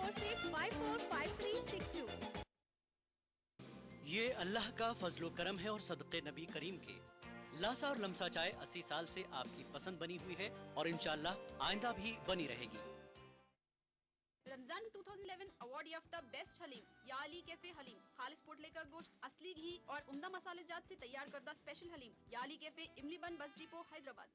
9446545362। یہ اللہ کا فضل و کرم ہے اور صدقے نبی کریم کے۔ لاسا اور لمسا چائے 80 سال سے آپ کی پسند بنی ہوئی ہے اور انشاءاللہ آئندہ بھی بنی رہے گی۔ رمضان 2011 اوارڈ یافتہ بیسٹ حلیم یا علی کیفے حلیم، خالص پوٹلے کا گوشت، اصلی گھی اور عمدہ مسالے جات سے تیار کردہ اسپیشل حلیم یا علی cafe, Imlibun, bus depot, Hyderabad.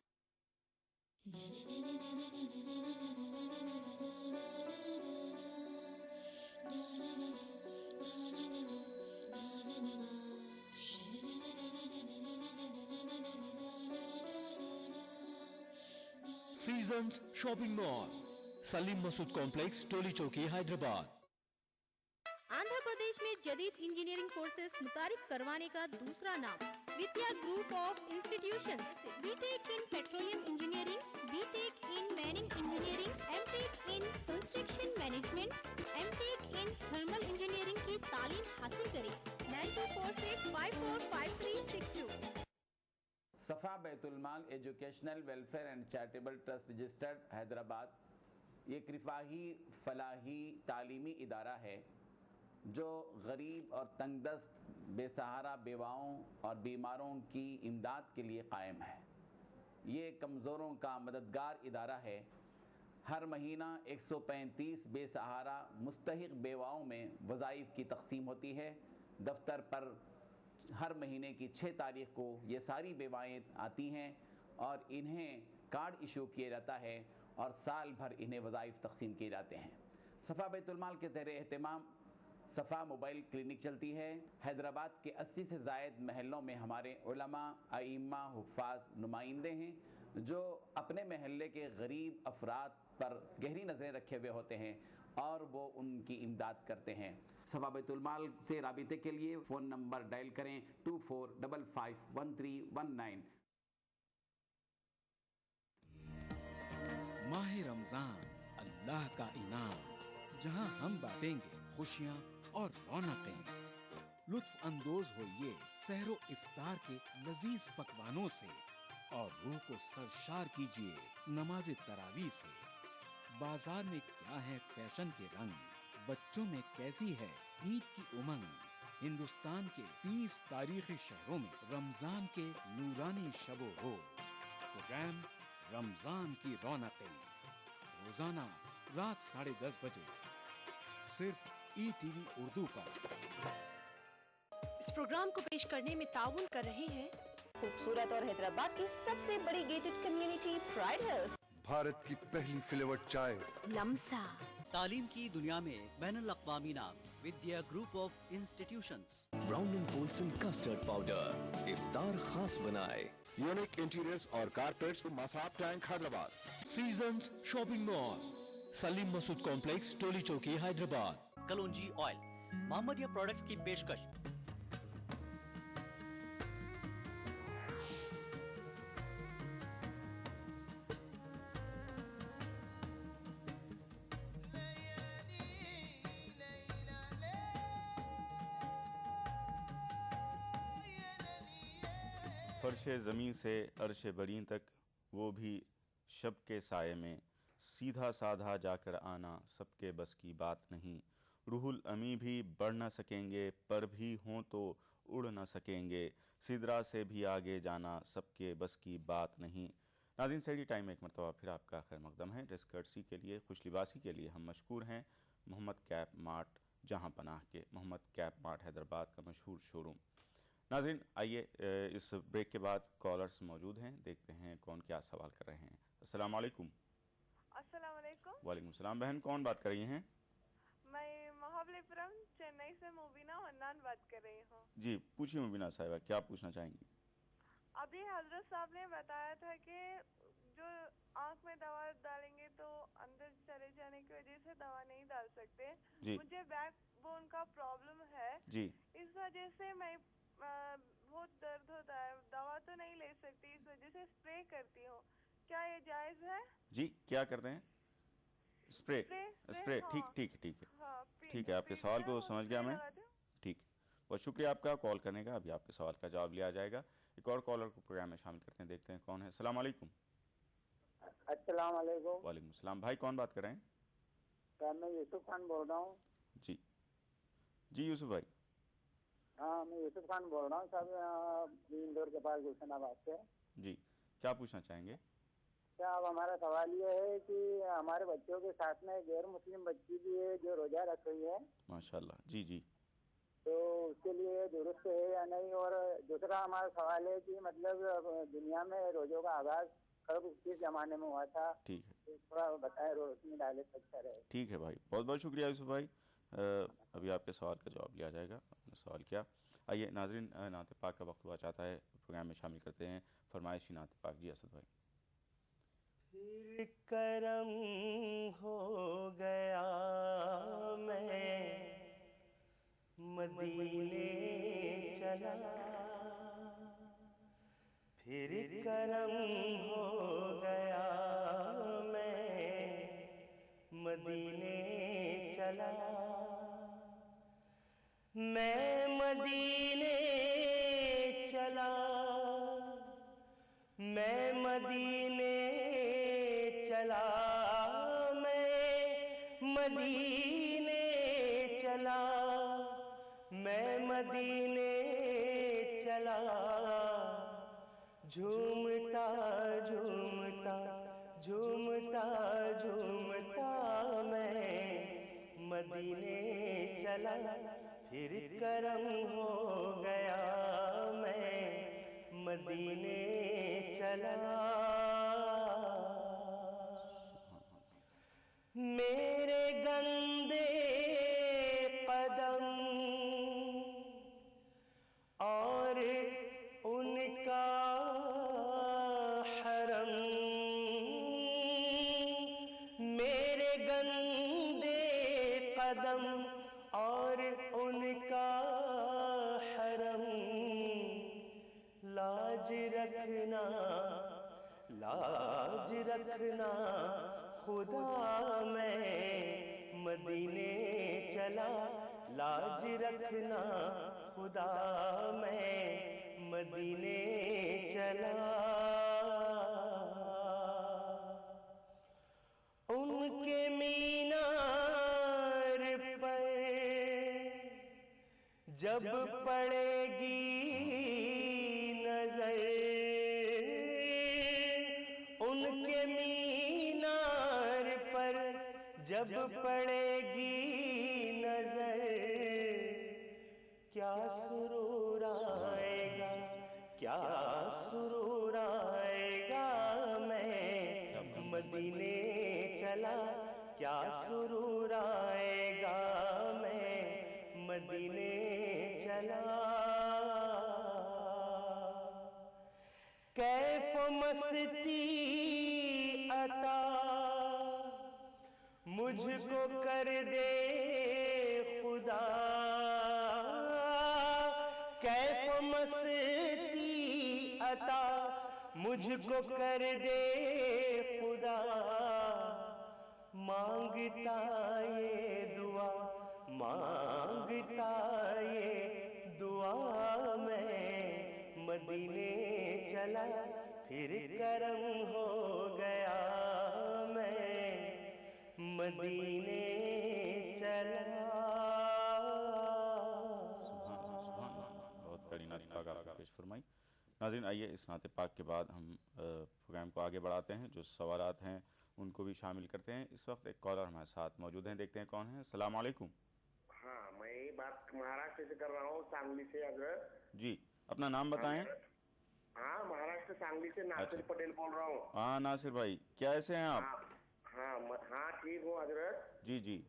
Seasons shopping mall, Saleem Masood complex, Toli Chowki, Hyderabad. Andhra Pradesh میں جدید انجینئرنگ کورسز متعارف کروانے کا دوسرا نام Vidya group of institution. B tech in petroleum engineering, B tech in mining engineering, M tech in construction management, M tech in thermal engineering کی تعلیم حاصل کریں۔ 9246545362۔ Safa Baitul Maal educational welfare and charitable trust registered Hyderabad یہ ایک رفاہی فلاحی تعلیمی ادارہ ہے جو غریب اور تنگ دست بے سہارا بیواؤں اور بیماروں کی امداد کے لیے قائم ہے۔ یہ کمزوروں کا مددگار ادارہ ہے۔ ہر مہینہ 135 بے سہارا مستحق بیواؤں میں وظائف کی تقسیم ہوتی ہے۔ دفتر پر ہر مہینے کی 6 تاریخ کو یہ ساری بیوائیں آتی ہیں اور انہیں کارڈ ایشو کیا جاتا ہے اور سال بھر انہیں وظائف تقسیم کیے جاتے ہیں۔ صفا بیت المال کے زیر اہتمام صفا موبائل کلینک چلتی ہے۔ حیدرآباد کے 80 سے زائد محلوں میں ہمارے علماء، ائمہ، حفاظ نمائندے ہیں جو اپنے محلے کے غریب افراد پر گہری نظریں رکھے ہوئے ہوتے ہیں اور وہ ان کی امداد کرتے ہیں۔ صفا بیت المال سے رابطے کے لیے فون نمبر ڈائل کریں 24551319۔ ماہ رمضان اللہ کا انعام، جہاں ہم بانٹیں گے خوشیاں اور رونقیں۔ لطف اندوز ہوئیے سحر و افطار کے لذیذ پکوانوں سے اور روح کو سرشار کیجیے نماز تراویح سے۔ بازار میں کیا ہے فیشن کے رنگ، بچوں میں کیسی ہے عید کی امنگ۔ ہندوستان کے 30 تاریخی شہروں میں رمضان کے نورانی شب و روز، پروگرام رمضان کی رونقیں روزانہ رات 10:30 بجے صرف ETV اردو پر۔ اس پروگرام کو پیش کرنے میں تعاون کر رہے ہیں خوبصورت اور حیدرآباد کی سب سے بڑی gated community pride Hills, Bharat کی پہلی فلیورڈ چائے لمسا، تعلیم کی دنیا میں بین الاقوامی نام Vidya group of institutions. Brown and Polson custard powder افطار خاص بنائے۔ یونیک انٹیریئرز اور carpets, Masab Tank, Hyderabad. Seasons shopping mall, Saleem Masood complex, Toli Chowki, Hyderabad. کلونجی آئل، محمدیہ پروڈکٹس کی پیشکش۔ فرش زمین سے عرش برین تک، وہ بھی شب کے سائے میں، سیدھا سادھا جا کر آنا سب کے بس کی بات نہیں۔ روح الامی بھی بڑھ نہ سکیں گے، پر بھی ہوں تو اڑ نہ سکیں گے، سدرا سے بھی آگے جانا سب کے بس کی بات نہیں۔ ناظرین، سیڈی ٹائم میں ایک مرتبہ پھر آپ کا خیر مقدم ہے۔ ڈریس کرٹسی کے لیے، خوش لباسی کے لیے ہم مشکور ہیں محمد کیپ مارٹ جہاں پناہ کے۔ محمد کیپ مارٹ حیدرآباد کا مشہور شو روم۔ ناظرین، آئیے اس بریک کے بعد کالرز موجود ہیں، دیکھتے ہیں کون کیا سوال کر رہے ہیں۔ السلام علیکم۔ السلام علیکم۔ وعلیکم السلام۔ بہن کون بات کر رہی ہیں؟ میں مہابلی پورم چنئی سے مبینہ ونان بات کر رہی ہوں۔ جی پوچھیے مبینہ صاحبہ، کیا پوچھنا چاہیں گی؟ ابھی حضرت صاحب نے بتایا تھا کہ جو آنکھ میں دوا ڈالیں گے تو اندر چلے جانے کی وجہ سے دوا نہیں ڈال سکتے۔ مجھے بیک بون کا پرابلم ہے، اس وجہ سے میں بہت درد ہوتا ہے، دوا تو نہیں لے سکتی، اس وجہ سے اسپرے کرتی ہوں، کیا یہ جائز ہے؟ جی کیا کرتے ہیں؟ اسپرے؟ ٹھیک ہے، آپ کے سوال کو سمجھ گیا میں۔ ٹھیک، بہت شکریہ آپ کا کال کرنے کا، ابھی آپ کے سوال کا جواب لیا جائے گا۔ ایک اور کالر کو پروگرام میں شامل کرتے ہیں، دیکھتے ہیں کون ہے۔ السلام علیکم۔ السلام علیکم۔ وعلیکم السلام۔ بھائی کون بات کر رہے ہیں؟ میں یوسف خان بول رہا ہوں. جی جی یوسف بھائی. ہاں میں یوسف خان بول رہا ہوں صاحب, اندور کے پاس گلشن آباد سے. جی کیا پوچھنا چاہیں گے؟ کیا اب ہمارا سوال یہ ہے کہ ہمارے بچوں کے ساتھ میں غیر مسلم بچی بھی ہے جو روزہ رکھ رہی ہے. ماشاء اللہ. جی جی. تو اس کے لیے درست ہے یا نہیں؟ اور دوسرا ہمارا سوال ہے کہ مطلب دنیا میں روزوں کا آغاز کب کس زمانے میں ہوا تھا؟ ٹھیک ہے, تھوڑا بتائیں, روشنی ڈالے تو اچھا رہے. ٹھیک ہے بھائی, بہت بہت شکریہ یوسف بھائی. ابھی آپ کے سوال کا جواب لیا جائے گا. آپ نے سوال کیا. آئیے ناظرین, نعت پاک کا وقت ہوا چاہتا ہے, پروگرام میں شامل کرتے ہیں فرمائشی نعت پاک. جی اسد بھائی. پھر کرم ہو گیا میں مدینے چلا, پھر کرم ہو گیا میں مدینے چلا, میں مدینے چلا, میں مدینے چلا, میں مدینے چلا, میں مدینے چلا, جھومتا جھومتا جھومتا جھومتا میں مدینے چلا, پھر کرم ہو گیا میں مدینے چلا. میرے گندے قدم اور ان کا حرم, میرے گندے قدم اور ان کا حرم, لاج رکھنا لاج رکھنا خدا میں مدینے چلا, لاج رکھنا خدا میں مدینے چلا. ان کے مینار پر جب پڑے گی نظر, ان کے مینار پر جب پڑے گی نظر, کیا سرور آئے گا کیا سرور آئے گا میں مدینے چلا, کیا سرور آئے گا میں مدینے چلا. کیف مستی عطا مجھ کو کر دے خدا, کیف مستی عطا مجھ کو کر دے خدا, مانگتا یہ دعا مانگتا یہ دعا میں مدینے چلا, پھر کرم ہو گیا میں مدینے چلا. بہت بڑی نعت پاک آپ کو پیش فرمائی. ناظرین آئیے اس نعت پاک کے بعد ہم پروگرام کو آگے بڑھاتے ہیں, جو سوالات ہیں ان کو بھی شامل کرتے ہیں. اس وقت ایک کالر ہمارے ساتھ موجود ہیں, دیکھتے ہیں کون ہیں. السلام علیکم. ہاں میں یہ بات مہاراشٹر سے کر رہا ہوں, سانگلی سے. حضرت جی اپنا نام بتائیں. ہاں مہاراشٹر سانگلی سے ناصر پٹیل بول رہا ہوں. ہاں ناصر بھائی, کیسے ہیں آپ؟ ہاں ہاں ٹھیک ہوں حضرت. جی جی.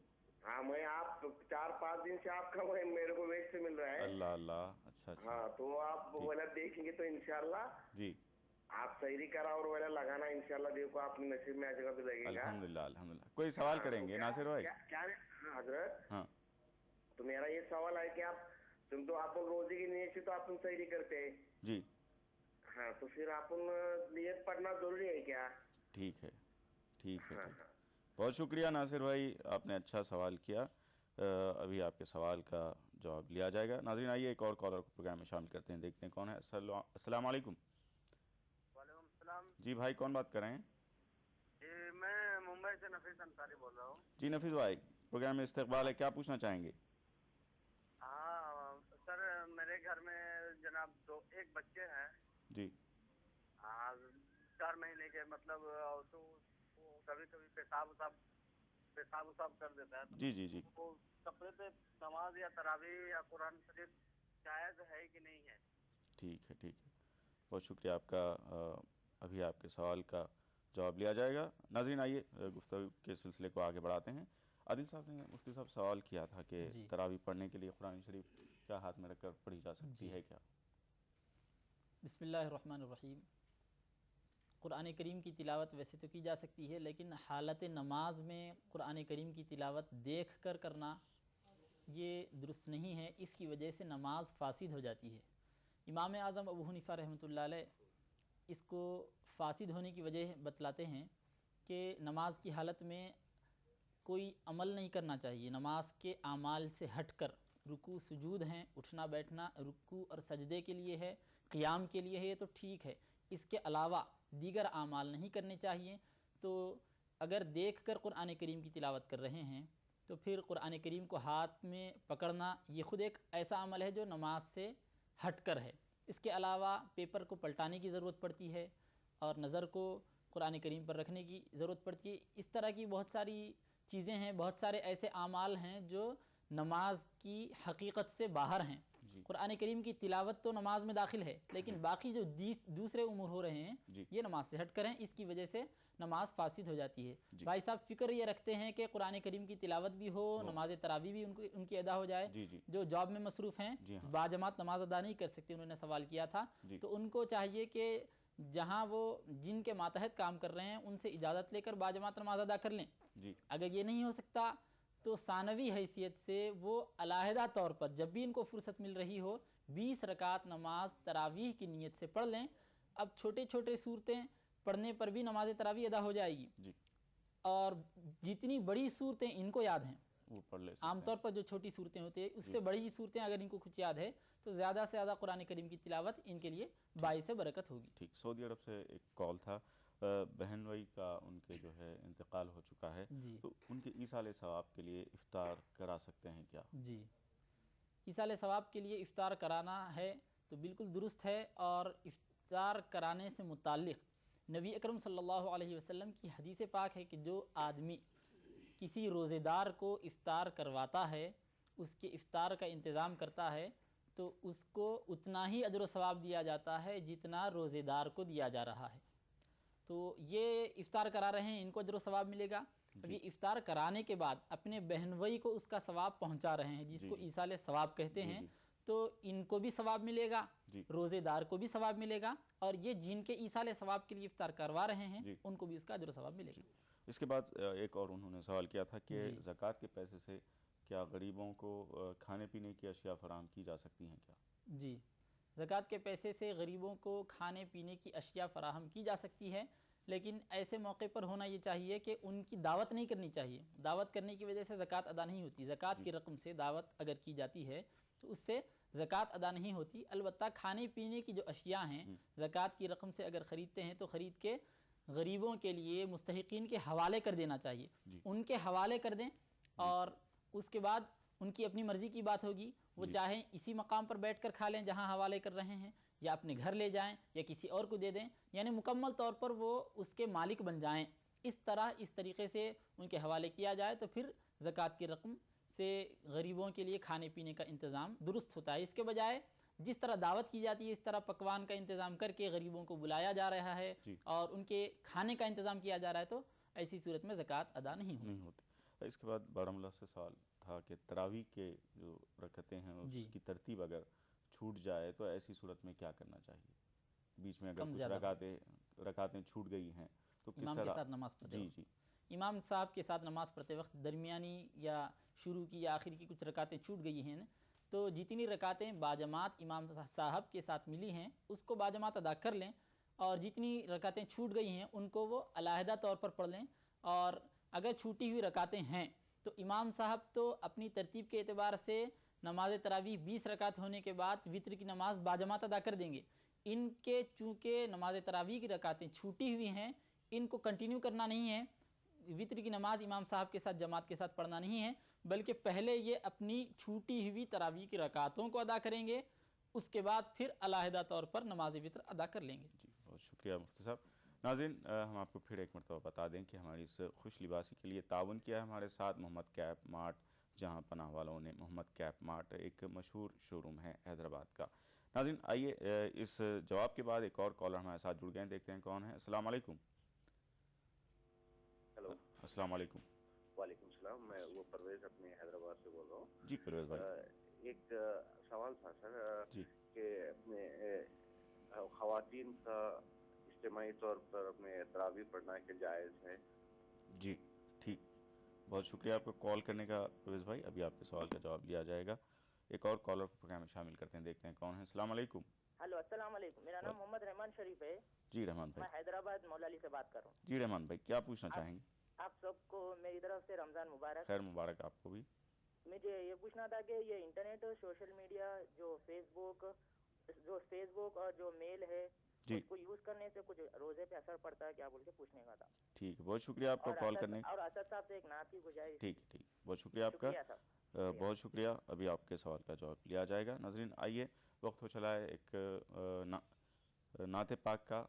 ہاں میں آپ 4-5 دن سے آپ کا میرے کو ویٹ سے مل رہا ہے. اللہ اللہ, اچھا اچھا. ہاں تو آپ والا دیکھیں گے تو انشاءاللہ جی آپ سیری کرا اور والا لگانا, انشاءاللہ دیکھو آپ نصیب میں آ جگہ پہ لگے گا. الحمدللہ الحمدللہ. کوئی سوال کریں گے ناصر بھائی؟ کیا حضرت, ہاں تو میرا یہ سوال ہے کہ تم تو آپ روزے کی نیت سے تو آپ سیری کرتے ہیں. جی ہاں تو پھر آپ نیت پڑھنا ضروری ہے کیا؟ ٹھیک ہے ٹھیک ہے. بہت شکریہ ناصر بھائی, آپ نے اچھا سوال کیا. ابھی آپ کے سوال کا جواب لیا جائے گا. ناظرین آئیے ایک اور کالر کو پروگرام میں شامل کرتے ہیں, دیکھتے ہیں کون ہے. السلام علیکم. وعلیکم السلام. جی بھائی کون بات کر رہے ہیں؟ میں मुंबई से नफीस अंसारी बोल रहा हूँ। जी नफीस भाई, प्रोग्राम में इस्तकबाल है, क्या पूछना चाहेंगे? हाँ सर, मेरे घर में जनाब एक बच्चे हैं जी। 4 महीने के, मतलब तो कभी कभी पेशाब उसाब कर देता है। जी जी जी। तो कपड़े पे नमाज या तरावी या कुरान शरीफ जायज़ है कि नहीं है? ठीक है ठीक है, बहुत शुक्रिया आपका। अभी आपके सवाल का जवाब लिया जाएगा। नाज़रीन आइए गुफ्तगू के सिलसिले को आगे बढ़ाते हैं। आदिल साहब ने मुफ्ती साहब सवाल किया था कि तरावी पढ़ने के लिए कुरान शरीफ क्या हाथ में रखकर पढ़ी जा सकती है क्या? बिस्मिल्लाहिर्रहमानिर्रहीम। कुरान करीम की तिलावत वैसे तो की जा सकती है, लेकिन हालत नमाज में कुरान करीम की तिलावत देख कर करना ये दुरुस्त नहीं है। इसकी वजह से नमाज फासिद हो जाती है। इमाम आज़म अबू हनीफ़ा रहमतुल्लाह अलैह इसको फासिद होने की वजह बतलाते हैं कि नमाज की हालत में कोई अमल नहीं करना चाहिए। नमाज के आमाल से हटकर रुकू सुजूद हैं, उठना बैठना रुकू और सजदे के लिए है, क़ियाम के लिए है, ये तो ठीक है। इसके अलावा दीगर आमाल नहीं करने चाहिए। तो अगर देख कर कुरान करीम की तिलावत कर रहे हैं तो फिर कुरान करीम को हाथ में पकड़ना ये ख़ुद एक ऐसा अमल है जो नमाज से हटकर है। इसके अलावा पेपर को पलटाने की ज़रूरत पड़ती है और नज़र को कुरान करीम पर रखने की ज़रूरत पड़ती है। इस तरह की बहुत सारी चीज़ें हैं, बहुत सारे ऐसे आमाल हैं जो नमाज की हकीकत से बाहर हैं। कुरान करीम की तिलावत तो नमाज में दाखिल है, लेकिन बाकी जो दूसरे उमूर हो रहे हैं ये नमाज से हट कर हैं। इसकी वजह से नमाज फासिद हो जाती है। भाई साहब फ़िक्र ये रखते हैं कि कुरान करीम की तिलावत भी हो, नमाज तरावी भी उनकी अदा हो जाए। जो जॉब में मसरूफ़ हैं, बाजमात नमाज अदा नहीं कर सकते, उन्होंने सवाल किया था, तो उनको चाहिए कि जहाँ वो जिनके मातहत काम कर रहे हैं उनसे इजाज़त लेकर बाजमात नमाज अदा कर लें। अगर ये नहीं हो सकता तो सानवी हैसियत से वो अलहदा तौर पर जब भी इनको फुर्सत मिल रही हो 20 रकात नमाज तरावीह की नीयत से पढ़ लें। अब छोटे छोटे सूरतें पढ़ने पर भी नमाज तरावीह अदा हो जाएगी और जितनी बड़ी सूरतें इनको याद हैं वो पढ़ ले। आमतौर पर जो छोटी सूरतें होती हैं उससे बड़ी सूरतें अगर इनको कुछ याद है तो ज़्यादा से ज़्यादा कुरान करीम की तिलावत इनके लिए बाइस बरकत होगी। ठीक, सऊदी अरब से एक कॉल था, बहन वही का उनके जो है इंतकाल हो चुका है, तो उनके ईसाले सवाब के लिए इफ्तार करा सकते हैं क्या? जी, ईसाले सवाब के लिए इफ्तार कराना है तो बिल्कुल दुरुस्त है। और इफ्तार कराने से मुताल्लिक़ नबी अकरम सल्लल्लाहु अलैहि वसल्लम की हदीस पाक है कि जो आदमी किसी रोज़ेदार को इफ्तार करवाता है, उसके इफ्तार का इंतज़ाम करता है, तो उसको उतना ही अजर सवाब दिया जाता है जितना रोज़ेदार को दिया जा रहा है। तो ये इफ्तार करा रहे हैं, इनको अजर सवाब मिलेगा। अब ये इफ्तार कराने के बाद अपने बहनवई को उसका सवाब पहुंचा रहे हैं, जिसको ईसाले सवाब कहते हैं, तो इनको भी सवाब मिलेगा, रोज़ेदार को भी सवाब मिलेगा, और ये जिनके ईसाले सवाब के लिए इफ्तार करवा रहे हैं उनको भी उसका अजर सवाब मिलेगा। इसके बाद एक और उन्होंने सवाल किया था कि ज़कात के पैसे से क्या गरीबों को खाने पीने की अशिया फराहम की जा सकती हैं क्या? जी, ज़कात के पैसे से गरीबों को खाने पीने की अशिया फराहम की जा सकती है, लेकिन ऐसे मौके पर होना ये चाहिए कि उनकी दावत नहीं करनी चाहिए। दावत करने की वजह से ज़कात अदा नहीं होती। ज़कात की रकम से दावत अगर की जाती है तो उससे ज़कात अदा नहीं होती। अलबत्ता खाने पीने की जो अशिया हैं ज़कात की रकम से अगर ख़रीदते हैं तो ख़रीद के गरीबों के लिए मुस्तहिकीन के हवाले कर देना चाहिए। उनके हवाले कर दें और उसके बाद उनकी अपनी मर्ज़ी की बात होगी, वो चाहें इसी मकाम पर बैठ कर खा लें जहाँ हवाले कर रहे हैं, या अपने घर ले जाएं या किसी और को दे दें, यानी मुकम्मल तौर पर वो उसके मालिक बन जाएं। इस तरीक़े से उनके हवाले किया जाए तो फिर ज़कात की रकम से गरीबों के लिए खाने पीने का इंतज़ाम दुरुस्त होता है। इसके बजाय जिस तरह दावत की जाती है इस तरह पकवान का इंतज़ाम करके गरीबों को बुलाया जा रहा है और उनके खाने का इंतज़ाम किया जा रहा है, तो ऐसी सूरत में ज़कात अदा नहीं होती। इसके बाद बारामूला से सवाल था कि तरावी के जो रकतें हैं उसकी तरतीब अगर छूट जाए तो ऐसी सूरत में क्या करना चाहिए? बीच में अगर कुछ रकातें छूट गई हैं तो किस तरह? इमाम के साथ नमाज़ पढ़ते वक्त इमाम साहब के साथ नमाज़ पढ़ते वक्त दरमियानी या शुरू की या आखिर की कुछ रकातें छूट गई हैं, तो जितनी रकातें बाजमात इमाम साहब के साथ मिली हैं उसको बाजमात अदा कर लें, और जितनी रकातें छूट गई हैं उनको वो अलहदा तौर पर पढ़ लें। और अगर छूटी हुई रकातें हैं तो इमाम साहब तो अपनी तरतीब के एतबार से नमाज तरावी 20 रकात होने के बाद वित्र की नमाज बाजमात अदा कर देंगे। इनके चूँकि नमाज तरावी की रकातें छूटी हुई हैं, इनको कंटिन्यू करना नहीं है, وطر کی نماز امام صاحب کے ساتھ جماعت کے ساتھ پڑھنا نہیں ہے، بلکہ پہلے یہ اپنی چھوٹی ہوئی تراویح کی رکعتوں کو ادا کریں گے، اس کے بعد پھر علیحدہ طور پر نماز وطر ادا کر لیں گے۔ جی بہت شکریہ مفتی صاحب۔ ناظرین ہم آپ کو پھر ایک مرتبہ بتا دیں کہ ہماری اس خوش لباسی کے لیے تعاون کیا ہے ہمارے ساتھ محمد کیپ مارٹ، جہاں پناہ والوں نے محمد کیپ مارٹ ایک مشہور شو روم ہے حیدرآباد کا۔ ناظرین آئیے اس جواب کے بعد ایک اور کالر ہمارے ساتھ جڑ گئے ہیں، دیکھتے ہیں کون ہے۔ السلام علیکم۔ ہیلو السلام علیکم۔ وعلیکم السلام، میں وہ پرویز اپنے حیدرآباد سے بول رہا ہوں۔ جی پرویز بھائی، ایک سوال تھا سر جی کہ اپنے خواتین کا اجتماعی طور پر اپنے تراویح پڑھنا کہ جائز ہے؟ جی ٹھیک، بہت شکریہ آپ کو کال کرنے کا پرویز بھائی، ابھی آپ کے سوال کا جواب لیا جائے گا۔ ایک اور کالر کو پروگرام میں شامل کرتے ہیں، دیکھتے ہیں کون ہے۔ السلام علیکم۔ ہلو السلام علیکم، میرا نام محمد رحمان شریف ہے۔ جی رحمان بھائی، میں حیدرآباد مولالی سے بات کر رہا ہوں۔ جی رحمان بھائی کیا پوچھنا چاہیں گے؟ آپ سب کو میری طرف سے رمضان مبارک۔ خیر مبارک آپ کو بھی۔ مجھے یہ پوچھنا تھا کہ یہ انٹرنیٹ اور سوشل میڈیا جو فیس بک اور جو میل ہے جی اس کو یوز کرنے سے کچھ روزے پہ اثر پڑتا ہے کیا بول کے پوچھنے کا تھا۔ ٹھیک ہے، بہت شکریہ آپ کو کال کرنے اور اسد صاحب سے ایک نعت کی گزارش۔ ٹھیک ٹھیک، بہت شکریہ آپ کا، بہت شکریہ، ابھی آپ کے سوال کا جواب لیا جائے گا۔ ناظرین آئیے وقت ہو چلا ہے ایک نعت پاک کا،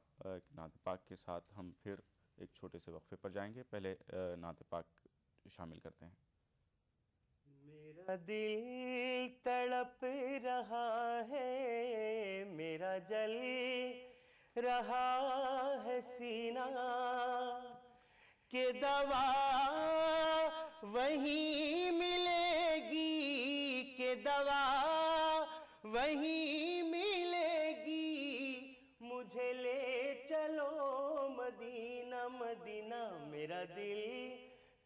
نعت پاک کے ساتھ ہم پھر ایک چھوٹے سے وقفے پر جائیں گے۔ پہلے نعت پاک شامل کرتے ہیں۔ میرا دل تڑپ رہا ہے، میرا جل رہا ہے سینہ، کہ دوا وہیں ملے گی، کہ دوا وہیں ملے گی، مجھے لے چلو مدینہ مدینہ۔ میرا دل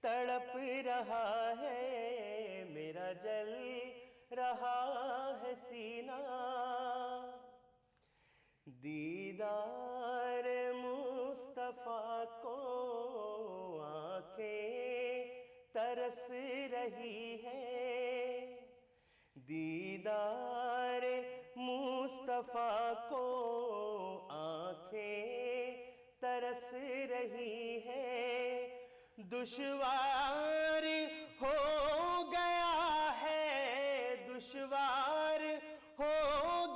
تڑپ رہا ہے، میرا جل رہا ہے سینہ، دیدار مصطفیٰ کو آنکھیں ترس رہی ہے، دیدار مصطفیٰ کو آنکھیں ترس رہی ہے، دشوار ہو گیا ہے، دشوار ہو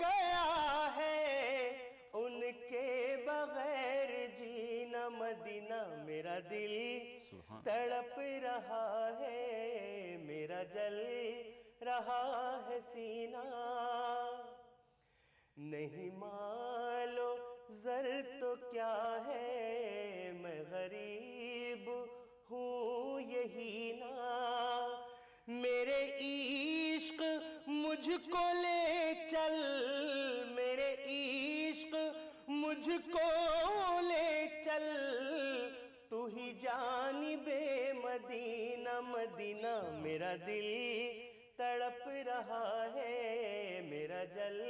گیا ہے، ان کے بغیر جینا مدینہ۔ میرا دل تڑپ رہا ہے، میرا جل رہا ہے سینہ، نہیں مالو زر تو کیا ہے، میں غریب ہوں یہی نا، میرے عشق مجھ کو لے چل، میرے عشق مجھ کو لے چل، تو ہی جانب مدینہ مدینہ۔ میرا دل تڑپ رہا ہے، میرا جل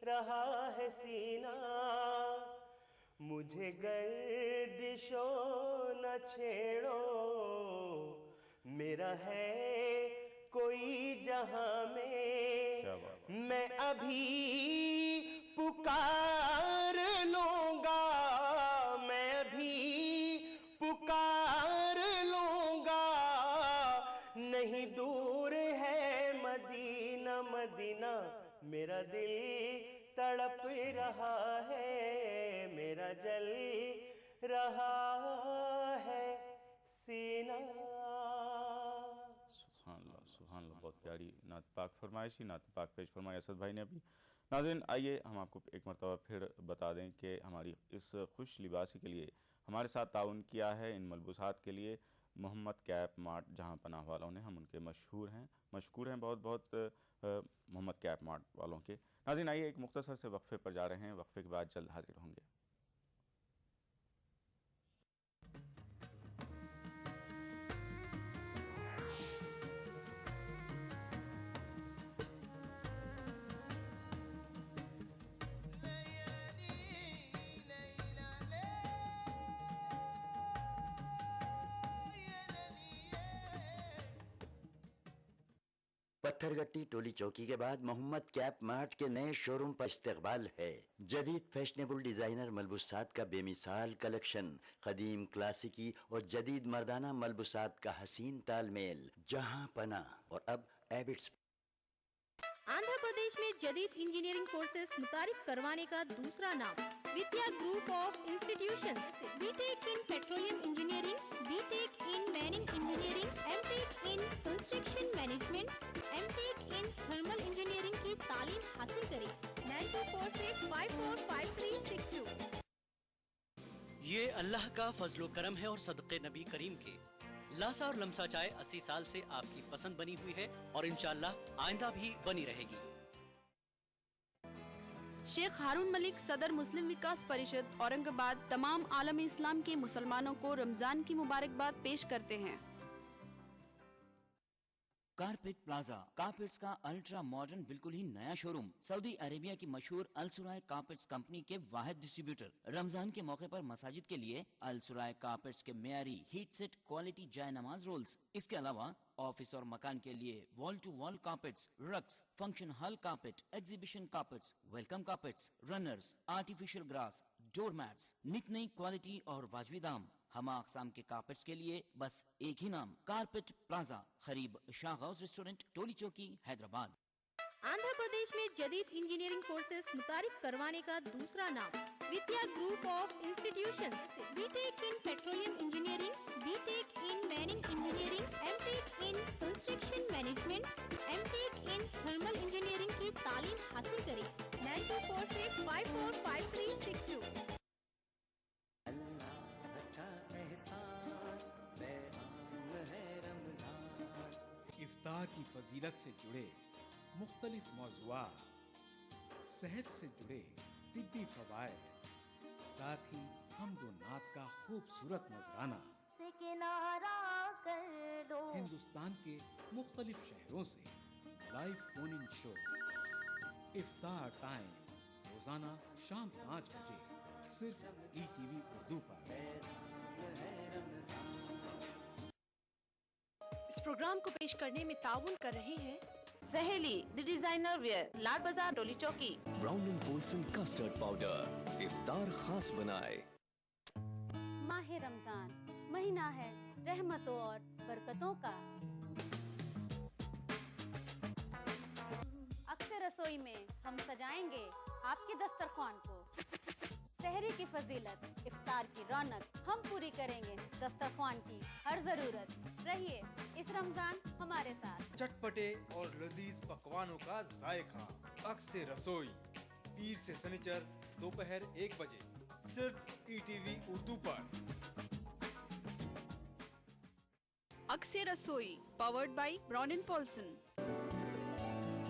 رہا ہے سینہ، مجھے گردشو نہ چھیڑو، میرا ہے کوئی جہاں میں ابھی پکار لوں گا، میں ابھی پکار لوں گا، نہیں دور ہے مدینہ مدینہ۔ میرا دل تڑپ رہا ہے، میرا جل رہا ہے سینہ۔ سبحان اللہ سبحان اللہ، بہت پیاری نعت پاک فرمائشی نعت پاک پیش فرمائی اسد بھائی نے ابھی۔ ناظرین آئیے ہم آپ کو ایک مرتبہ پھر بتا دیں کہ ہماری اس خوش لباسی کے لیے ہمارے ساتھ تعاون کیا ہے ان ملبوسات کے لیے محمد کیپ مارٹ جہاں پناہ والوں نے، ہم ان کے مشکور ہیں بہت بہت محمد کیپ مارٹ والوں کے۔ ناظرین آئیے ایک مختصر سے وقفے پر جا رہے ہیں، وقفے کے بعد جلد حاضر ہوں گے۔ पत्थर गट्टी टोली चौकी के बाद मोहम्मद कैप मार्ट के नए शोरूम पर इस्तकबाल है। जदीद फैशनेबल डिजाइनर मलबूसात का बेमिसाल कलेक्शन, कदीम क्लासिकी और जदीद मर्दाना मलबूसात का हसीन तालमेल, जहां पना। और अब एबिट्स। आंध्र प्रदेश में जदीद इंजीनियरिंग कोर्सेज मुतारिफ करवाने का दूसरा नाम Vidya group of institution. B tech in petroleum engineering, B tech in mining engineering, M tech in construction management, M tech in thermal engineering की तालीम हासिल करें। 9246545362। ये अल्लाह का फजलो करम है और सदक़े नबी करीम के। लासा और लमसा चाय 80 साल से आपकी पसंद बनी हुई है और इंशाअल्लाह आइंदा भी बनी रहेगी। शेख हारून मलिक सदर मुस्लिम विकास परिषद औरंगाबाद तमाम आलम इस्लाम के मुसलमानों को रमजान की मुबारकबाद पेश करते हैं। कारपेट प्लाजा कारपेट्स का अल्ट्रा मॉडर्न बिल्कुल ही नया शोरूम, सऊदी अरेबिया की मशहूर अल सुराय कारपेट्स कंपनी के वाहिद डिस्ट्रीब्यूटर। रमजान के मौके पर मसाजिद के लिए अल सुराय कारपेट्स के मेयारी हीट सेट क्वालिटी जाय नमाज रोल्स। इसके अलावा ऑफिस और मकान के लिए wall to wall carpets, rugs, function hall carpet, exhibition carpets, welcome carpets, runners, artificial grass, door mats, नित नई क्वालिटी और वाजबी दाम। हम अक़साम के कारपेट्स के लिए बस एक ही नाम, कारपेट प्लाजा, करीब शाह हाउस रेस्टोरेंट, टोली चौकी, हैदराबाद। आंध्र प्रदेश में जदीद इंजीनियरिंग कोर्सेज मुतारिफ करवाने का दूसरा नाम Vidya group of institution. B tech in petroleum engineering, B tech in mining engineering, M tech in construction management, M tech in thermal engineering की तालीम हासिल करें। 9246545362। इफ्तार की फजीलत से जुड़े मुख्तलिफ मौज़ूआत, सेहत से जुड़े तिब्बी फवायद, साथ ही हम्दो नात का खूबसूरत नजराना। हिंदुस्तान के मुख्तलिफ शहरों से लाइव फोन इन शो, इफ्तार टाइम, रोजाना शाम 5 बजे सिर्फ ETV उर्दू पर। इस प्रोग्राम को पेश करने में ताउन कर रहे हैं सहेली the designer wear, Lal Bazaar, Toli Chowki. Brown and Polson custard powder इफ्तार खास बनाए। माह रमजान महीना है रहमतों और बरकतों का। अक्सर रसोई में हम सजाएंगे आपके दस्तरखान को। सहरी की फजीलत, इफ्तार की रौनक, हम पूरी करेंगे दस्तरखान की हर जरूरत। रहिए इस रमजान हमारे साथ। चटपटे और लजीज पकवानों का जायका, अक्सर रसोई, पीर से शनिचर दोपहर 1 बजे सिर्फ ETV उर्दू पर। अक्सर रसोई powered by Brown and Polson.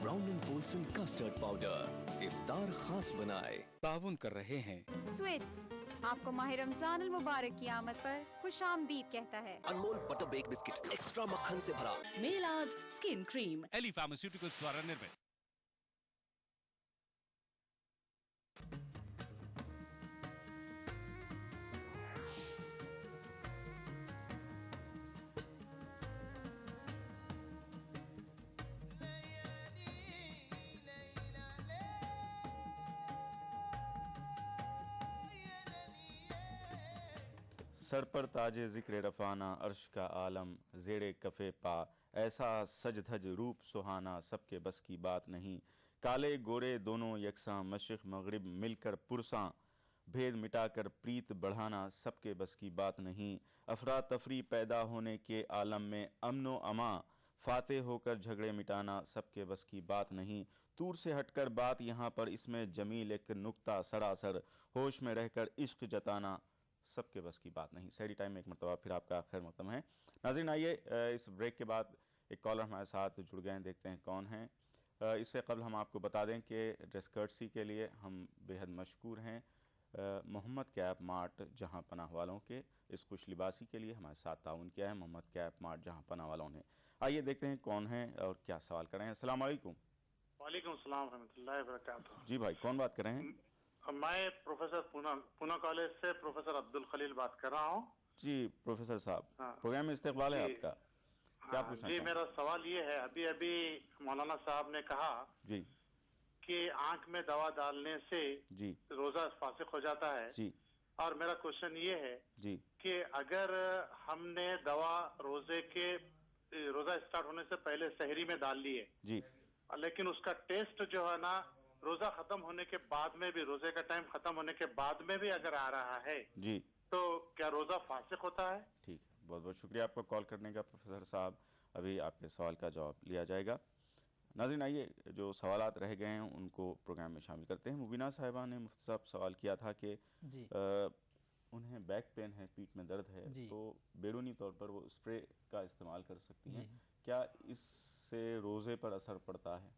Brown and Polson custard powder इफ्तार खास बनाए। ताउन कर रहे हैं स्वीट्स, आपको माह रमजान अल मुबारक की आमद पर खुश आमदीद कहता है। Anmol butter bake biscuit extra मक्खन से भरा। मेलाज स्किन क्रीम, एली फार्मास्यूटिकल्स द्वारा निर्मित। सर पर ताजे ज़िक्र रफ़ाना, अर्श का आलम ज़ेरे कफ़े पा, ऐसा सजधज रूप सुहाना, सबके बस की बात नहीं। काले गोरे दोनों यकसां, मशरिक़ मग़रिब मिलकर पुरसां, भेद मिटाकर प्रीत बढ़ाना, सबके बस की बात नहीं। अफरा तफरी पैदा होने के आलम में अमनो अमा, फ़ाते होकर झगड़े मिटाना, सबके बस की बात नहीं। तूर से हटकर बात यहाँ पर इसमें जमील एक नुक्ता सरासर, होश में रहकर इश्क जताना, सबके बस की बात नहीं। सहरी टाइम में एक मरतबा फिर आपका खैर मक़दम है। नाज़रीन, आइए इस ब्रेक के बाद एक कॉलर हमारे साथ जुड़ गए हैं, देखते हैं कौन हैं। इससे कबल हम आपको बता दें कि ड्रेस कर्टसी के लिए हम बेहद मशकूर हैं मोहम्मद कैप मार्ट जहां पनाह वालों के। इस खुश लिबासी के लिए हमारे साथ ताउन किया है मोहम्मद कैप मार्ट जहां पनाह वालों ने। आइए देखते हैं कौन है और क्या सवाल कर रहे हैं। अस्सलाम वालेकुम। वालेकुम सलाम रहमतुल्लाहि व बरकातहू। जी भाई, कौन बात कर रहे हैं? मैं प्रोफेसर पूना कॉलेज से प्रोफेसर अब्दुल खलील बात कर रहा हूँ। जी प्रोफेसर साहब, हाँ। प्रोग्राम में इस्तकबाल है आपका। क्या पूछना जी, चाहेंगे? मेरा सवाल ये है, अभी अभी मौलाना साहब ने कहा जी कि आंख में दवा डालने से जी रोजा फासिक हो जाता है। जी और मेरा क्वेश्चन ये है जी कि अगर हमने दवा रोजा स्टार्ट होने से पहले सहरी में डाल ली है, जी लेकिन उसका टेस्ट जो है ना रोजा खत्म होने के बाद में भी, रोजे का टाइम खत्म होने के बाद में भी अगर आ रहा है, जी तो क्या रोजा फासिक होता है? ठीक है, बहुत बहुत शुक्रिया आपका कॉल करने का प्रोफेसर साहब। अभी आपके सवाल का जवाब लिया जाएगा। नाज़रीन, आइए जो सवालात रह गए हैं उनको प्रोग्राम में शामिल करते हैं। मुबीना साहिबा ने मुफ्ती साहब सवाल किया था कि उन्हें बैक पेन है, पीठ में दर्द है, तो बैरूनी तौर पर वो स्प्रे का इस्तेमाल कर सकती हैं। क्या इससे रोज़े पर असर पड़ता है?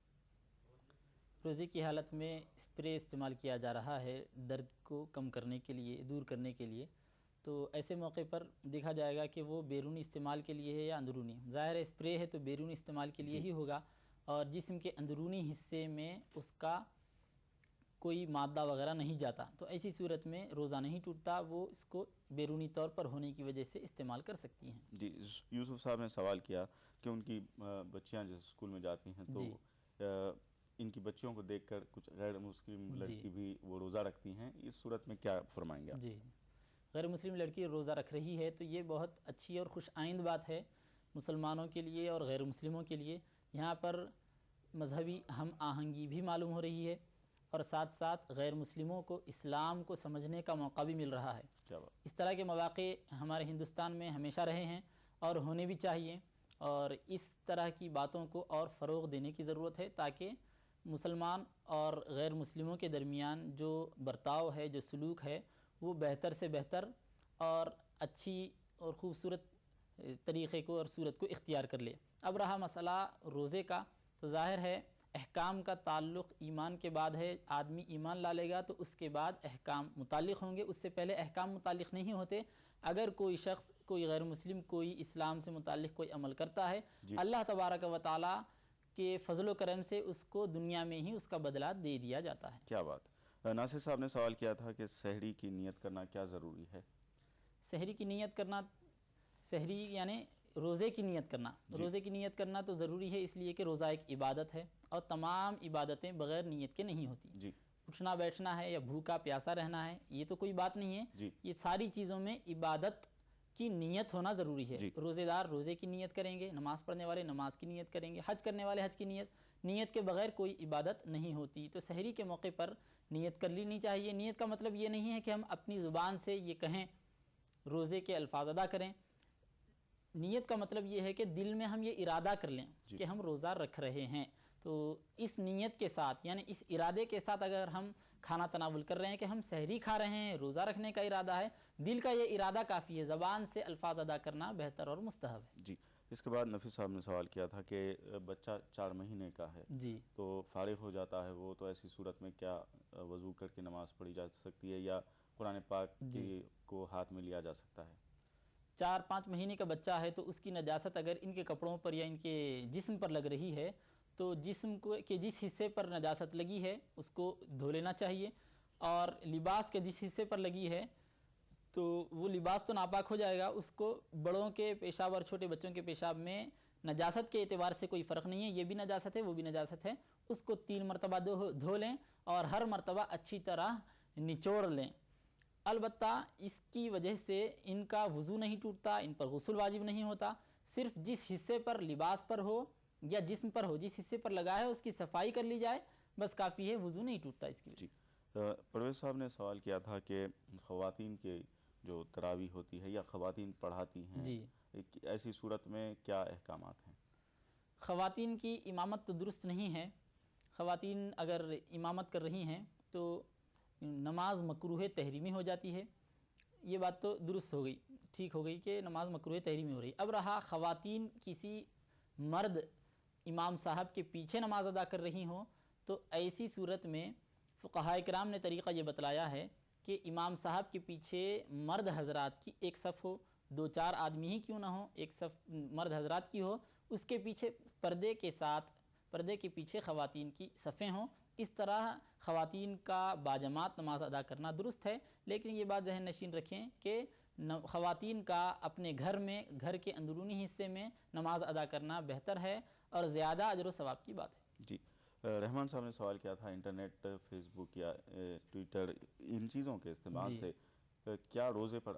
रोज़े की हालत में स्प्रे इस्तेमाल किया जा रहा है दर्द को कम करने के लिए, दूर करने के लिए, तो ऐसे मौके पर देखा जाएगा कि वो बैरूनी इस्तेमाल के लिए है या अंदरूनी। ज़ाहिर है स्प्रे है तो बैरूनी इस्तेमाल के लिए ही होगा, और जिस्म के अंदरूनी हिस्से में उसका कोई मादा वगैरह नहीं जाता, तो ऐसी सूरत में रोज़ा नहीं टूटता, वो इसको बैरूनी तौर पर होने की वजह से इस्तेमाल कर सकती हैं। जी, यूसुफ साहब ने सवाल किया कि उनकी बच्चियां जैसे स्कूल में जाती हैं तो इनकी बच्चियों को देखकर कुछ गैर मुस्लिम लड़की भी वो रोज़ा रखती हैं, इस सूरत में क्या फरमाएंगे आप? जी, गैर मुस्लिम लड़की रोज़ा रख रही है तो ये बहुत अच्छी और खुश आइंद बात है मुसलमानों के लिए और गैर मुस्लिमों के लिए। यहाँ पर मजहबी हम आहंगी भी मालूम हो रही है और साथ साथ गैर मुस्लिमों को इस्लाम को समझने का मौका भी मिल रहा है। इस तरह के मौक़े हमारे हिंदुस्तान में हमेशा रहे हैं और होने भी चाहिए, और इस तरह की बातों को और फ़रोग़ देने की ज़रूरत है ताकि मुसलमान और गैर मुस्लिमों के दरमियान जो बर्ताव है, जो सलूक है, वो बेहतर से बेहतर और अच्छी और ख़ूबसूरत तरीक़े को और सूरत को इख्तियार कर ले। अब रहा मसला रोज़े का, तो ज़ाहिर है अहकाम का ताल्लुक़ ईमान के बाद है। आदमी ईमान ला लेगा तो उसके बाद अहकाम मुताल्लिक़ होंगे, उससे पहले अहकाम मुताल्लिक़ नहीं होते। अगर कोई शख्स, कोई गैर मुस्लिम, कोई इस्लाम से मुताल्लिक़ कोई अमल करता है, अल्लाह तबारक व तआला के फ़ज़ल व करम से उसको दुनिया में ही उसका बदला दे दिया जाता है। क्या बात। नासिर साहब ने सवाल किया था कि सहरी की नियत करना क्या ज़रूरी है? सहरी की नियत करना, सहरी यानी रोज़े की नियत करना, रोज़े की नियत करना तो ज़रूरी है इसलिए कि रोज़ा एक इबादत है और तमाम इबादतें बग़ैर नियत के नहीं होती। उठना बैठना है या भूखा प्यासा रहना है, ये तो कोई बात नहीं है। ये सारी चीज़ों में इबादत की नियत होना ज़रूरी है। रोज़ेदार रोज़े की नियत करेंगे, नमाज़ पढ़ने वाले नमाज की नियत करेंगे, हज करने वाले हज की नियत के बग़ैर कोई इबादत नहीं होती। तो सहरी के मौके पर नियत कर लेनी चाहिए। नियत का मतलब ये नहीं है कि हम अपनी ज़ुबान से ये कहें, रोज़े के अल्फाज अदा करें। नियत का मतलब ये है कि दिल में हम ये इरादा कर लें कि हम रोज़ा रख रहे हैं। तो इस नियत के साथ, यानी इस इरादे के साथ अगर हम खाना तनावुल कर रहे हैं कि हम सहरी खा रहे हैं, रोज़ा रखने का इरादा है, दिल का ये इरादा काफ़ी है, ज़बान से अल्फाज अदा करना बेहतर और मुस्तहब है। जी, इसके बाद नफीस साहब ने सवाल किया था कि बच्चा 4 महीने का है तो फारिग हो जाता है वो, तो ऐसी सूरत में क्या वज़ू करके नमाज़ पढ़ी जा सकती है या कुरान पाक को हाथ में लिया जा सकता है? 4-5 महीने का बच्चा है तो उसकी नजासत अगर इनके कपड़ों पर या इनके जिस्म पर लग रही है तो जिस्म को के जिस हिस्से पर नजासत लगी है उसको धो लेना चाहिए, और लिबास के जिस हिस्से पर लगी है तो वो लिबास तो नापाक हो जाएगा, उसको बड़ों के पेशाब और छोटे बच्चों के पेशाब में नजासत के एतबार से कोई फ़र्क नहीं है, ये भी नजासत है वो भी नजासत है, उसको 3 मरतबा धो लें और हर मरतबा अच्छी तरह निचोड़ लें। अलबत्ता इसकी वजह से इनका वज़ू नहीं टूटता, इन पर गुस्ल वाजिब नहीं होता, सिर्फ जिस हिस्से पर लिबास पर हो या जिस्म पर हो, जिस हिस्से पर लगा है उसकी सफाई कर ली जाए, बस काफ़ी है, वज़ू नहीं टूटता इसकी वजह से। परवेज़ साहब ने सवाल किया था कि ख़वातीन के जो तरावी होती है या ख़वातीन पढ़ाती हैं, ऐसी सूरत में क्या अहकामात हैं? ख़वातीन की इमामत तो दुरुस्त नहीं है। ख़वातीन अगर इमामत कर रही हैं तो नमाज मकरूह तहरीमी हो जाती है, ये बात तो दुरुस्त हो गई, ठीक हो गई कि नमाज मकरूह तहरीमी हो रही। अब रहा ख़वातीन किसी मर्द इमाम साहब के पीछे नमाज अदा कर रही हों, तो ऐसी सूरत में फ़ुक़हा इकराम ने तरीक़ा ये बतलाया है कि इमाम साहब के पीछे मर्द हज़रात की एक सफ़ हो, 2-4 आदमी ही क्यों ना हो, एक सफ़ मर्द हज़रात की हो, उसके पीछे पर्दे के साथ, पर्दे के पीछे ख़वातीन की सफ़ें हों। इस तरह ख़वातीन का बाजमात नमाज अदा करना दुरुस्त है, लेकिन ये बात ज़हन नशीन रखें कि خواتین کا اپنے گھر میں، گھر کے اندرونی حصے میں نماز ادا کرنا بہتر ہے اور زیادہ اجر و ثواب کی بات ہے۔ جی رحمان صاحب نے سوال کیا تھا انٹرنیٹ، فیس بک یا ٹویٹر، ان چیزوں کے استعمال سے کیا روزے پر